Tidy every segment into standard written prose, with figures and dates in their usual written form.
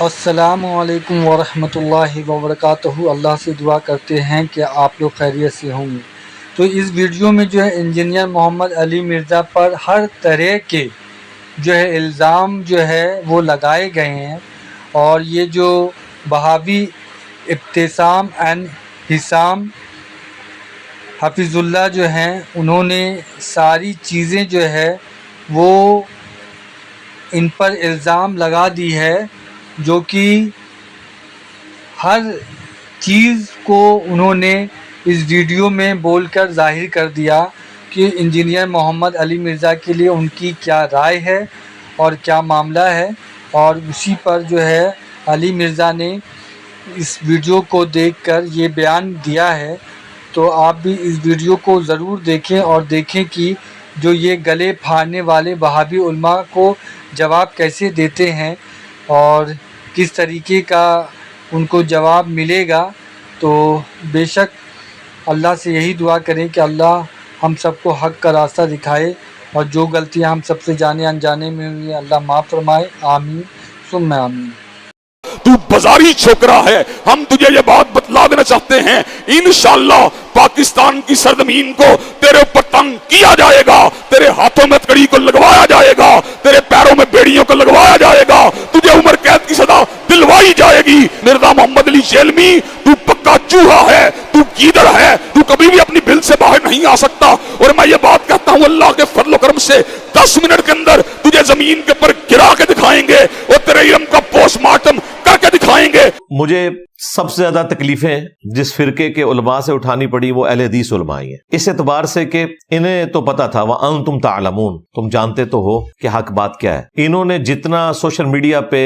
السلام علیکم ورحمۃ اللہ وبرکاتہ۔ اللہ سے دعا کرتے ہیں کہ آپ لوگ خیریت سے ہوں گے۔ تو اس ویڈیو میں جو ہے انجینئر محمد علی مرزا پر ہر طرح کے جو ہے الزام جو ہے وہ لگائے گئے ہیں، اور یہ جو بہاوی ابتسام اینڈ حسام حفیظ اللہ جو ہیں، انہوں نے ساری چیزیں جو ہے وہ ان پر الزام لگا دی ہے، جو کہ ہر چیز کو انہوں نے اس ویڈیو میں بول کر ظاہر کر دیا کہ انجینئر محمد علی مرزا کے لیے ان کی کیا رائے ہے اور کیا معاملہ ہے، اور اسی پر جو ہے علی مرزا نے اس ویڈیو کو دیکھ کر یہ بیان دیا ہے۔ تو آپ بھی اس ویڈیو کو ضرور دیکھیں اور دیکھیں کہ جو یہ گلے پھاڑنے والے وہابی علماء کو جواب کیسے دیتے ہیں اور کس طریقے کا ان کو جواب ملے گا۔ تو بے شک اللہ سے یہی دعا کریں کہ اللہ ہم سب کو حق کا راستہ دکھائے، اور جو غلطیاں ہم سب سے جانے انجانے میں ہوئی ہیں اللہ معاف فرمائے، آمین ثم آمین۔ تو بازاری چھوکرا ہے، ہم تجھے یہ بات بتلا دینا چاہتے ہیں، انشاءاللہ پاکستان کی سرزمین کو تیرے اوپر تنگ کیا جائے گا، تیرے ہاتھوں میں کڑی کو لگوایا جائے گا، تیرے پیروں میں بیڑیوں کو لگوایا جائے گا، تجھے عمر قید کی سزا دلوائی جائے گی۔ مرزا محمد علی جیلمی، تو پکا چوہا ہے، تو گیدڑ ہے، تو کبھی بھی اپنی بل سے باہر نہیں آ سکتا۔ اور میں یہ بات کہتا ہوں اللہ کے فضل و کرم سے 10 منٹ کے اندر تجھے زمین کے پر گرا کے دکھائیں گے اور تیرے علم کا پوسٹ مارٹم کر کے دکھائیں گے۔ مجھے سب سے زیادہ تکلیفیں جس فرقے کے علماء سے اٹھانی پڑی وہ اہل حدیث علماء ہیں، اس اعتبار سے کہ انہیں تو پتا تھا وَأَنْتُمْ تَعْلَمُونَ، تم جانتے تو ہو کہ حق بات کیا ہے۔ انہوں نے جتنا سوشل میڈیا پہ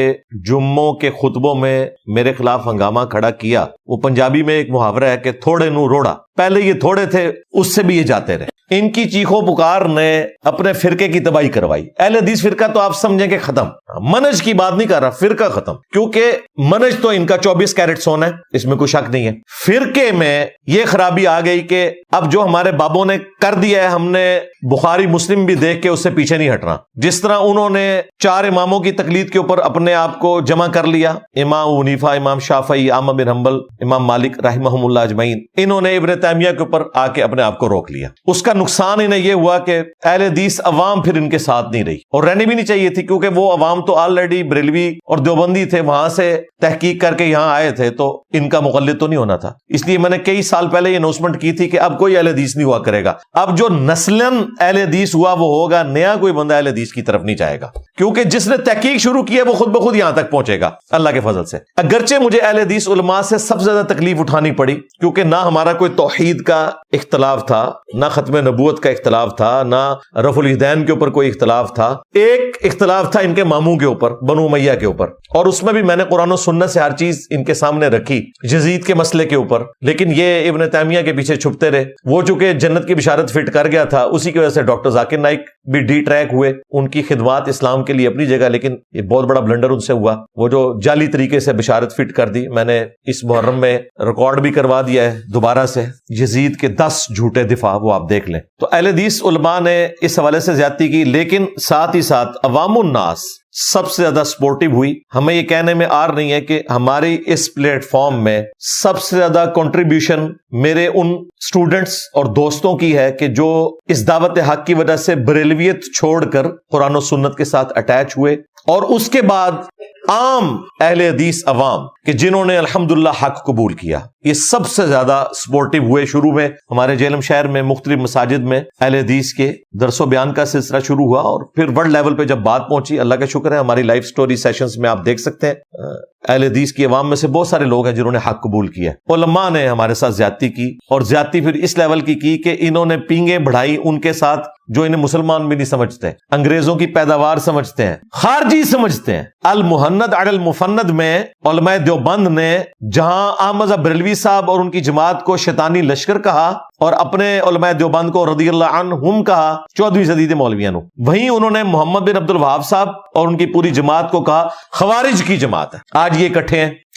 جمعوں کے خطبوں میں میرے خلاف ہنگامہ کھڑا کیا، وہ پنجابی میں ایک محاورہ ہے کہ تھوڑے نو روڑا، پہلے یہ تھوڑے تھے اس سے بھی یہ جاتے رہے۔ ان کی چیخو پکار نے اپنے فرقے کی تباہی کروائی۔ اہل حدیث فرقہ تو آپ سمجھیں کہ ختم، منہج کی بات نہیں کر رہا، فرقہ ختم، کیونکہ منہج تو ان کا 24 کیرٹ سونا ہے، اس میں کوئی شک نہیں ہے۔ فرقے میں یہ خرابی آ گئی کہ اب جو ہمارے بابوں نے کر دیا ہے، ہم نے بخاری مسلم بھی دیکھ کے اس سے پیچھے نہیں ہٹنا۔ جس طرح انہوں نے 4 اماموں کی تقلید کے اوپر اپنے آپ کو جمع کر لیا، امام ابو حنیفہ، امام شافعی، احمد بن حنبل، امام مالک رحمہم اللہ اجمعین، انہوں نے ابن تیمیہ کے اوپر آ کے اپنے آپ کو روک لیا۔ اس کا نقصان انہیں یہ ہوا کہ اہل حدیث عوام پھر ان کے ساتھ نہیں رہی، اور رہنی بھی نہیں چاہیے تھی، کیونکہ وہ عوام تو آلریڈی بریلوی اور دیوبندی تھے، وہاں سے تحقیق کر کے یہاں آئے تھے، تو ان کا مقلد تو نہیں ہونا تھا۔ اس لیے میں نے کئی سال پہلے یہ اناؤنسمنٹ کی تھی کہ اب کوئی اہل حدیث نہیں ہوا کرے گا، اب جو نسلاً اہل حدیث ہوا وہ ہوگا، نیا کوئی بندہ اہل حدیث کی طرف نہیں جائے گا، کیونکہ جس نے تحقیق شروع کی ہے وہ خود بخود یہاں تک پہنچے گا اللہ کے فضل سے۔ اگرچہ مجھے اہل حدیث علماء سے سب سے زیادہ تکلیف اٹھانی پڑی، کیونکہ نہ ہمارا کوئی توحید کا اختلاف تھا، نہ ختم نبوت کا اختلاف تھا، نہ رفع الیدین کے اوپر کوئی اختلاف تھا۔ ایک اختلاف تھا ان کے ماموں کے اوپر، بنو امیہ کے اوپر، اور اس میں بھی میں نے قرآن و سنت سے ہر چیز ان کے سامنے رکھی، یزید کے مسئلے کے اوپر، لیکن یہ ابن تیمیہ کے پیچھے چھپتے رہے۔ وہ چونکہ جنت کی بشارت فٹ کر گیا تھا، اسی کی وجہ سے ڈاکٹر ذاکر نائک بھی ڈی ٹریک ہوئے، ان کی خدمات اسلام کے لیے اپنی جگہ، لیکن یہ بہت بڑا بلنڈر ان سے ہوا، وہ جو جعلی طریقے سے بشارت فٹ کر دی۔ میں نے اس محرم میں ریکارڈ بھی کروا دیا ہے دوبارہ سے، یزید کے 10 جھوٹے دفاع، وہ آپ دیکھ لیں۔ تو اہل حدیث علماء نے اس حوالے سے زیادتی کی، لیکن ساتھ ہی ساتھ عوام الناس سب سے زیادہ سپورٹیو ہوئی۔ ہمیں یہ کہنے میں آر نہیں ہے کہ ہماری اس پلیٹ فارم میں سب سے زیادہ کنٹریبیوشن میرے ان سٹوڈنٹس اور دوستوں کی ہے کہ جو اس دعوت حق کی وجہ سے بریلویت چھوڑ کر قرآن و سنت کے ساتھ اٹیچ ہوئے، اور اس کے بعد عام اہل حدیث عوام کہ جنہوں نے الحمدللہ حق قبول کیا، یہ سب سے زیادہ سپورٹیو ہوئے۔ شروع میں ہمارے جہلم شہر میں مختلف مساجد میں اہل حدیث کے درس و بیان کا سلسلہ شروع ہوا، اور پھر ورلڈ لیول پہ جب بات پہنچی، اللہ کا شکر ہے ہماری لائف سٹوری سیشنز میں آپ دیکھ سکتے ہیں اہل حدیث کی عوام میں سے بہت سارے لوگ ہیں جنہوں نے حق قبول کیا۔ علماء نے ہمارے ساتھ زیادتی کی، اور زیادتی پھر اس لیول کی کہ انہوں نے پینگیں بڑھائی ان کے ساتھ جو انہیں مسلمان بھی نہیں سمجھتے، انگریزوں کی پیداوار سمجھتے ہیں، خارجی سمجھتے ہیں۔ المحند علی المفند میں علماء دیوبند نے جہاں احمد بریلوی صاحب اور ان کی جماعت کو شیطانی لشکر کہا، اور اپنے علماء دیوبند کو رضی اللہ عنہم کہا 14ویں صدی کے مولویوں، وہیں انہوں نے محمد بن عبد الوہاب صاحب اور ان کی پوری جماعت کو کہا خوارج کی جماعت ہے۔ آج یہ اکٹھے ہیں،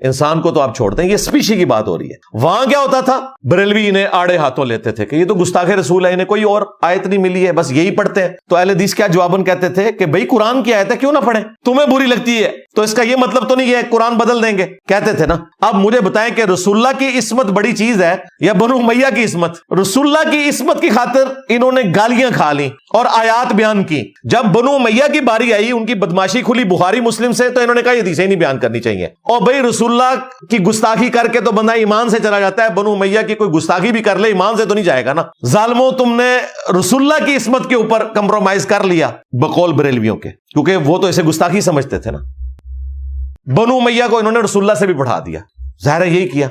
انسان کو تو آپ چھوڑتے ہیں, یہ اسپیشی کی بات ہو رہی ہے. وہاں کیا ہوتا تھا, بریلوی انہیں آڑے ہاتھوں لیتے تھے کہ یہ تو گستاخ رسول ہے, انہیں کوئی اور آیت نہیں ملی ہے, بس یہی پڑھتے ہیں. تو اہل حدیث کیا جواباً کہتے تھے کہ بھائی قرآن کی آیت ہے, کیوں نہ پڑھیں, تمہیں بری لگتی ہے تو اس کا یہ مطلب تو نہیں ہے قرآن بدل دیں گے, کہتے تھے نا. اب مجھے بتائیں کہ رسول اللہ کی عصمت بڑی چیز ہے یا بنو امیہ کی عصمت؟ رسول اللہ کی عصمت کی خاطر انہوں نے گالیاں کھا لی اور آیات بیان کی. جب بنو امیہ کی باری آئی, ان کی بدماشی کھلی بخاری مسلم سے, تو انہوں نے کہا یہ حدیثیں نہیں بیان کرنی چاہیے. اور بھائی رسول اللہ کی گستاخی کر کے تو بندہ ایمان سے چلا جاتا ہے, بنو امیہ کی کوئی گستاخی بھی کر لے ایمان سے تو نہیں جائے گا نا. ظالموں, تم نے رسول اللہ کی عصمت کے اوپر کمپرومائز کر لیا بقول بریلویوں کے, کیونکہ وہ تو اسے گستاخی سمجھتے تھے نا. بنو امیہ کو انہوں نے رسول اللہ سے بھی بڑھا دیا, ظاہر ہے یہی کیا.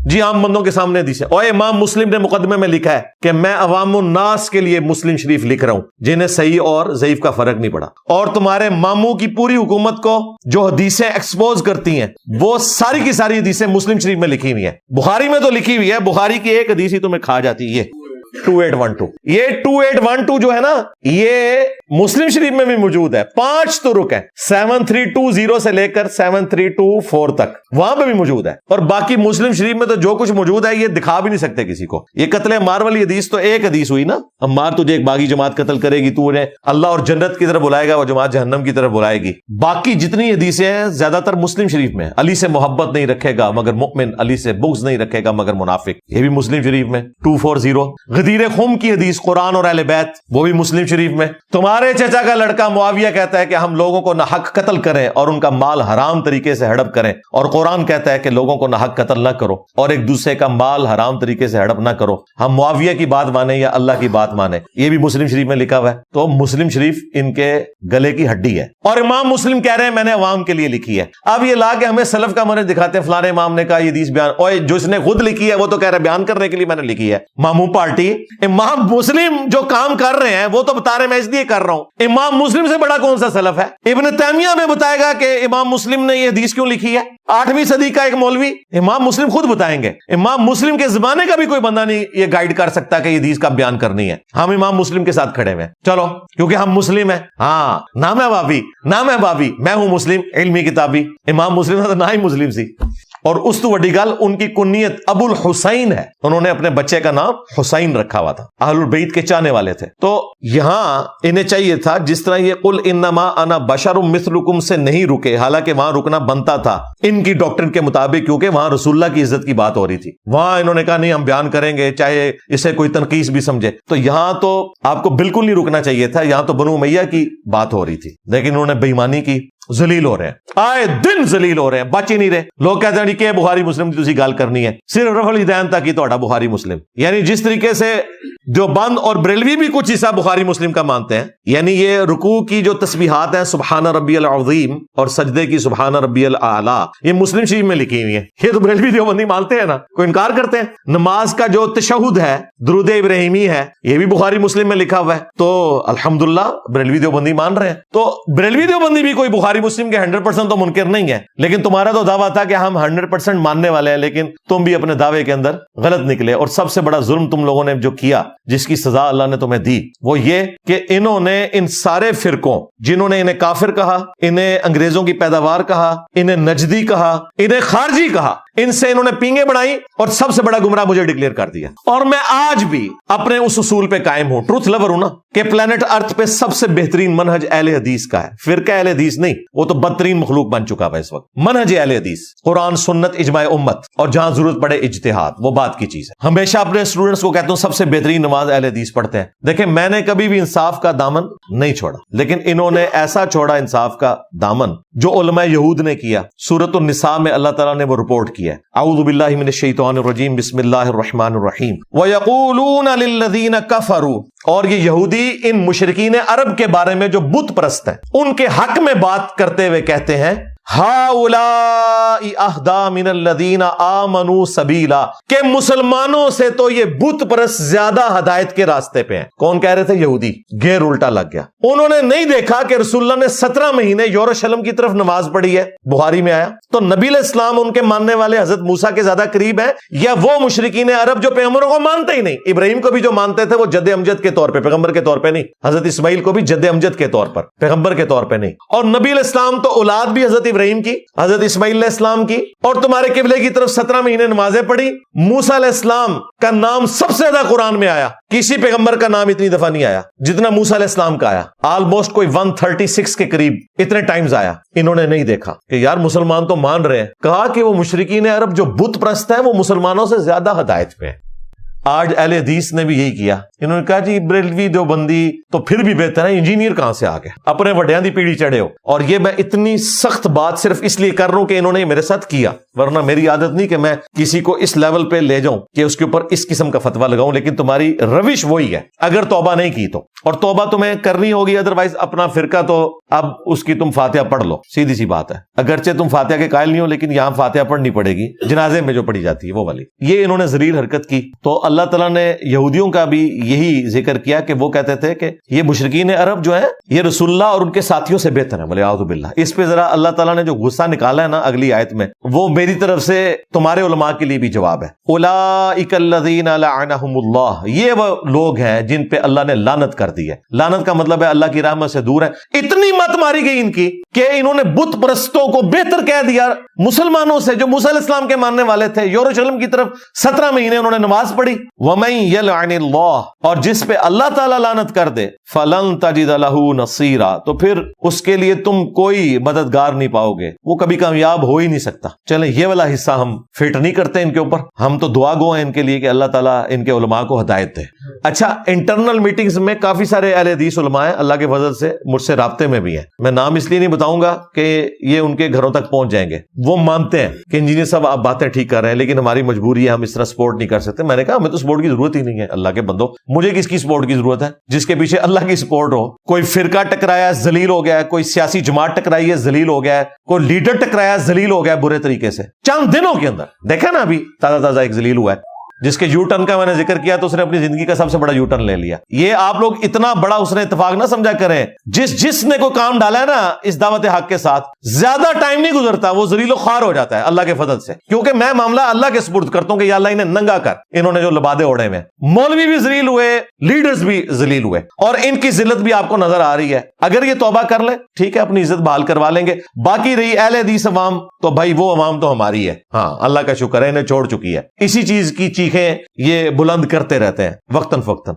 جی عام بندوں کے سامنے حدیث ہے, اور امام مسلم نے مقدمے میں لکھا ہے کہ میں عوام الناس کے لیے مسلم شریف لکھ رہا ہوں جنہیں صحیح اور ضعیف کا فرق نہیں پڑا. اور تمہارے ماموں کی پوری حکومت کو جو حدیثیں ایکسپوز کرتی ہیں وہ ساری کی ساری حدیثیں مسلم شریف میں لکھی ہوئی ہیں. بخاری میں تو لکھی ہوئی ہے, بخاری کی ایک حدیث ہی تمہیں کھا جاتی ہے, 2812. یہ 2812 جو ہے نا, یہ مسلم شریف میں بھی موجود ہے. 5 طرق ہیں, 7320 سے لے کر 7324 تک وہاں پہ بھی موجود ہے. اور باقی مسلم شریف میں تو جو کچھ موجود ہے یہ دکھا بھی نہیں سکتے کسی کو. یہ قتل عمار والی حدیث تو ایک حدیث ہوئی نا, عمار تجھے ایک باغی جماعت قتل کرے گی, تو انہیں اللہ اور جنت کی طرف بلائے گا, وہ جماعت جہنم کی طرف بلائے گی. باقی جتنی حدیثیں ہیں زیادہ تر مسلم شریف میں. علی سے محبت نہیں رکھے گا مگر مؤمن, علی سے بغض نہیں رکھے گا مگر منافق, یہ بھی مسلم شریف میں 240. غدیر خم کی حدیث قرآن اور اہل بیت, وہ بھی مسلم شریف میں. تمہارے چچا کا لڑکا معاویہ کہتا ہے کہ ہم لوگوں کو ناحق قتل کریں اور ان کا مال حرام طریقے سے ہڑپ کریں, اور قرآن کہتا ہے کہ لوگوں کو ناحق قتل نہ کرو اور ایک دوسرے کا مال حرام طریقے سے ہڑپ نہ کرو. ہم معاویہ کی بات مانیں یا اللہ کی بات مانیں, یہ بھی مسلم شریف میں لکھا ہوا ہے. تو مسلم شریف ان کے گلے کی ہڈی ہے. اور امام مسلم کہہ رہے ہیں میں نے عوام کے لیے لکھی ہے. اب یہ لا کے ہمیں سلف کا منہج دکھاتے ہیں, فلاں امام نے کہا یہ حدیث بیان, اور جو اس نے خود لکھی ہے وہ تو کہہ رہے بیان کرنے کے لیے میں نے لکھی ہے. ماموں پارٹی امام مسلم جو کام کر رہے ہیں وہ تو بتا رہے میں اس لیے کر رہا ہوں. امام مسلم سے بڑا کون سا سلف ہے؟ ابن تیمیہ میں بتائے گا کہ امام مسلم نے یہ حدیث کیوں لکھی ہے. 8ویں صدی کا ایک مولوی, امام مسلم خود بتائیں گے. امام مسلم کے زمانے کا بھی کوئی بندہ نہیں یہ گائیڈ کر سکتا کہ یہ حدیث کا بیان کرنی ہے. ہم امام مسلم کے ساتھ کھڑے ہوئے, چلو کیونکہ ہم مسلم ہیں. ہاں, نام ہے بابی, نام ہے بابی, میں ہوں مسلم علمی کتابی. امام مسلم تو نہ ہی مسلم سی. اور اس تو بڑی گل, ان کی کنیت ابو الحسین ہے, انہوں نے اپنے بچے کا نام حسین رکھا ہوا تھا, اہل البیت کے چاہنے والے تھے. تو یہاں انہیں چاہیے تھا جس طرح یہ قل انما انا بشر مثلکم سے نہیں رکے, حالانکہ وہاں رکنا بنتا تھا ان کی ڈاکٹرن کے مطابق, کیونکہ وہاں رسول اللہ کی عزت کی بات ہو رہی تھی. وہاں انہوں نے کہا نہیں ہم بیان کریں گے چاہے اسے کوئی تنقیص بھی سمجھے. تو یہاں تو آپ کو بالکل نہیں رکنا چاہیے تھا, یہاں تو بنو امیہ کی بات ہو رہی تھی, لیکن انہوں نے بے ایمانی کی. ذلیل ہو رہے ہیں, آئے دن ذلیل ہو رہے ہیں, بچ ہی نہیں رہے. لوگ کہتے ہیں کہ بخاری مسلم کی تسی گال کرنی ہے, صرف رفع الدین تک ہی توڑا بخاری مسلم. یعنی جس طریقے سے جو بند اور بریلوی بھی کچھ حصہ بخاری مسلم کا مانتے ہیں, یعنی یہ رکوع کی جو تسبیحات ہیں سبحان ربی العظیم اور سجدے کی سبحان ربی الاعلی, یہ مسلم شریف میں لکھی ہوئی ہیں. یہ تو بریلوی دیوبندی مانتے ہیں نا, کوئی انکار کرتے ہیں. نماز کا جو تشہد ہے, درود ابراہیمی ہے, یہ بھی بخاری مسلم میں لکھا ہوا ہے. تو الحمدللہ بریلوی دیوبندی مان رہے ہیں. تو بریلوی دیوبندی بھی کوئی بخاری مسلم کے 100% تو منکر نہیں ہے, لیکن تمہارا تو دعویٰ تھا کہ ہم 100% ماننے والے ہیں, لیکن تم بھی اپنے دعوے کے اندر غلط نکلے. اور سب سے بڑا ظلم تم لوگوں نے جو کیا, جس کی سزا اللہ نے تمہیں دی, وہ یہ کہ انہوں نے ان سارے فرقوں, جنہوں نے انہیں کافر کہا, انہیں انگریزوں کی پیداوار کہا, انہیں نجدی کہا, انہیں خارجی کہا, ان سے انہوں نے پینگیں بڑھائی اور سب سے بڑا گمراہ مجھے ڈکلیئر کر دیا. اور میں آج بھی اپنے اس اصول پہ قائم ہوں, ٹروتھ لور ہوں نا, کہ پلانٹ ارتھ پہ سب سے بہترین منہج اہل حدیث کا ہے. فرقہ اہل حدیث نہیں, وہ تو بدترین مخلوق بن چکا ہے اس وقت. منہج اہل حدیث قرآن سنت اجماع امت, اور جہاں ضرورت پڑے اجتہاد, وہ بات کی چیز ہے. ہمیشہ اپنے اسٹوڈنٹس کو کہتا ہوں سب سے بہترین نماز اہل حدیث پڑھتے ہیں. دیکھیں میں نے کبھی بھی انصاف کا دامن نہیں چھوڑا, لیکن انہوں نے ایسا چھوڑا انصاف کا دامن جو علماء یہود نے کیا. سورۃ النساء میں اللہ تعالیٰ نے وہ رپورٹ کیا, اعوذ باللہ من الشیطان الرجیم بسم اللہ الرحمن الرحیم وَيَقُولُونَ لِلَّذِينَ كَفَرُوا, اور یہ یہودی ان مشرکین عرب کے بارے میں جو بت پرست ہیں ان کے حق میں بات کرتے ہوئے کہتے ہیں ہَؤُلَاءِ أَهْدَىٰ مِنَ الَّذِينَ آمَنُوا سَبِيلًا, کہ مسلمانوں سے تو یہ بت پرست زیادہ ہدایت کے راستے پہ ہیں. کون کہہ رہے تھے؟ یہودی. گیر الٹا لگ گیا. انہوں نے نہیں دیکھا کہ رسول اللہ نے 17 مہینے یروشلم کی طرف نماز پڑھی ہے, بخاری میں آیا. تو نبی علیہ السلام ان کے ماننے والے حضرت موسیٰ کے زیادہ قریب ہیں, یا وہ مشرکین عرب جو پیغمبروں کو مانتے ہی نہیں؟ ابراہیم کو بھی جو مانتے تھے وہ جد امجد کے طور پہ, پیغمبر کے طور پہ نہیں. حضرت اسماعیل کو بھی جد امجد کے طور پر, پیغمبر کے طور پہ نہیں. اور نبی علیہ السلام تو اولاد بھی حضرت ابراہیم کی, حضرت اسماعیل علیہ السلام کی, اور تمہارے قبلے کی طرف 17 مہینے نمازیں پڑھی. موسیٰ علیہ السلام کا نام سب سے زیادہ قرآن میں آیا, کسی پیغمبر کا نام اتنی دفعہ نہیں آیا جتنا موسیٰ علیہ السلام کا آیا. آلموسٹ کوئی 136 کے قریب اتنے ٹائمز آیا. انہوں نے نہیں دیکھا کہ یار مسلمان تو مان رہے ہیں, کہا کہ وہ مشرکین عرب جو بت پرست ہیں وہ مسلمانوں سے زیادہ ہدایت پہ ہیں. آج اہل حدیث نے بھی یہی کیا, انہوں نے کہا جی بریلوی دیوبندی تو پھر بھی بہتر ہے, انجینئر کہاں سے آ گئے, اپنے وڈیاں دی پیڑھی چڑھے ہو. اور یہ میں اتنی سخت بات صرف اس لیے کر رہا ہوں کہ انہوں نے میرے ساتھ کیا, ورنہ میری عادت نہیں کہ میں کسی کو اس لیول پہ لے جاؤں کہ اس کے اوپر اس قسم کا فتویٰ لگاؤں. لیکن تمہاری روش وہی ہے اگر توبہ نہیں کی تو, اور توبہ تمہیں کرنی ہوگی, ادروائز اپنا فرقہ تو اب اس کی تم فاتحہ پڑھ لو, سیدھی سی بات ہے. اگرچہ تم فاتحہ کے قائل نہیں ہو لیکن یہاں فاتحہ پڑھنی پڑے گی, جنازے میں جو پڑھی جاتی ہے وہ والی. یہ انہوں نے ذلیل حرکت کی. تو اللہ تعالیٰ نے یہودیوں کا بھی یہی ذکر کیا کہ وہ کہتے تھے کہ یہ مشرکین عرب جو ہیں یہ رسول اللہ اور ان کے ساتھیوں سے بہتر ہیں. وَلِعَاذُ بِاللَّہ. اس پہ ذرا اللہ تعالیٰ نے جو غصہ نکالا ہے نا اگلی آیت میں, وہ میری طرف سے تمہارے علماء کے لیے بھی جواب ہے. اولئک الذین لعنہم اللہ, یہ وہ لوگ ہیں جن پہ اللہ نے لعنت کر دی ہے. لعنت کا مطلب ہے اللہ کی رحمت سے دور ہے. اتنی مت ماری گئی ان کی کہ انہوں نے بت پرستوں کو بہتر کہہ دیا مسلمانوں سے جو موسیٰ علیہ السلام کے ماننے والے تھے. یروشلم کی طرف 17 مہینے انہوں نے نماز پڑھی. وَمَن يَلْعَنِ اللَّهُ, اور جس پہ اللہ تعالیٰ لعنت کر دے, فَلَن تَجِدَ لَهُ نَصِيرًا, تو پھر اس کے لیے تم کوئی مددگار نہیں پاؤ گے, وہ کبھی کامیاب ہو ہی نہیں سکتا. چلیں یہ والا حصہ ہم فٹ نہیں کرتے ان کے اوپر, ہم تو دعا گو ہیں ان کے لیے کہ اللہ تعالیٰ ان کے علماء کو ہدایت دے. اچھا, انٹرنل میٹنگز میں کافی سارے اہل حدیث علماء ہیں, اللہ کے فضل سے مجھ سے رابطے میں بھی ہیں. میں نام اس لیے نہیں بتاؤں گا کہ یہ ان کے گھروں تک پہنچ جائیں گے. وہ مانتے ہیں کہ انجینئر صاحب آپ باتیں ٹھیک کر رہے ہیں لیکن ہماری مجبوری ہے, ہم اس طرح سپورٹ نہیں کر سکتے. میں نے کہا ہمیں تو سپورٹ کی ضرورت ہی نہیں ہے. اللہ کے بندو, مجھے کس کی سپورٹ کی ضرورت ہے؟ جس کے پیچھے اللہ کی سپورٹ ہو. کوئی فرقہ ٹکرایا ہے ذلیل ہو گیا ہے, کوئی سیاسی جماعت ٹکرائی ہے ذلیل ہو گیا ہے, کوئی لیڈر ٹکرایا ہے ذلیل ہو گیا ہے برے طریقے سے. چند دنوں کے اندر دیکھا نا, ابھی تازہ تازہ ایک ذلیل ہوا ہے جس کے یو ٹرن کا میں نے ذکر کیا تو اس نے اپنی زندگی کا سب سے بڑا یو ٹرن لے لیا. یہ آپ لوگ اتنا بڑا اس نے اتفاق نہ سمجھا کریں. جس نے کوئی کام ڈالا ہے نا اس دعوت حق کے ساتھ, زیادہ ٹائم نہیں گزرتا وہ ذلیل و خوار ہو جاتا ہے اللہ کے فضل سے. کیونکہ میں معاملہ اللہ کے سپرد کرتا ہوں کہ یا اللہ انہیں ننگا کر, انہوں نے جو لبادے اوڑے میں. مولوی بھی ذلیل ہوئے, لیڈرز بھی ذلیل ہوئے, اور ان کی ذلت بھی آپ کو نظر آ رہی ہے. اگر یہ توبہ کر لیں ٹھیک ہے, اپنی عزت بحال کروا لیں گے. باقی رہی اہل حدیث عوام, تو بھائی وہ عوام تو ہماری ہے. ہاں اللہ کا شکر ہے انہیں چھوڑ چکی ہے. اسی چیز کی چیخیں یہ بلند کرتے رہتے ہیں وقتاً فوقتاً.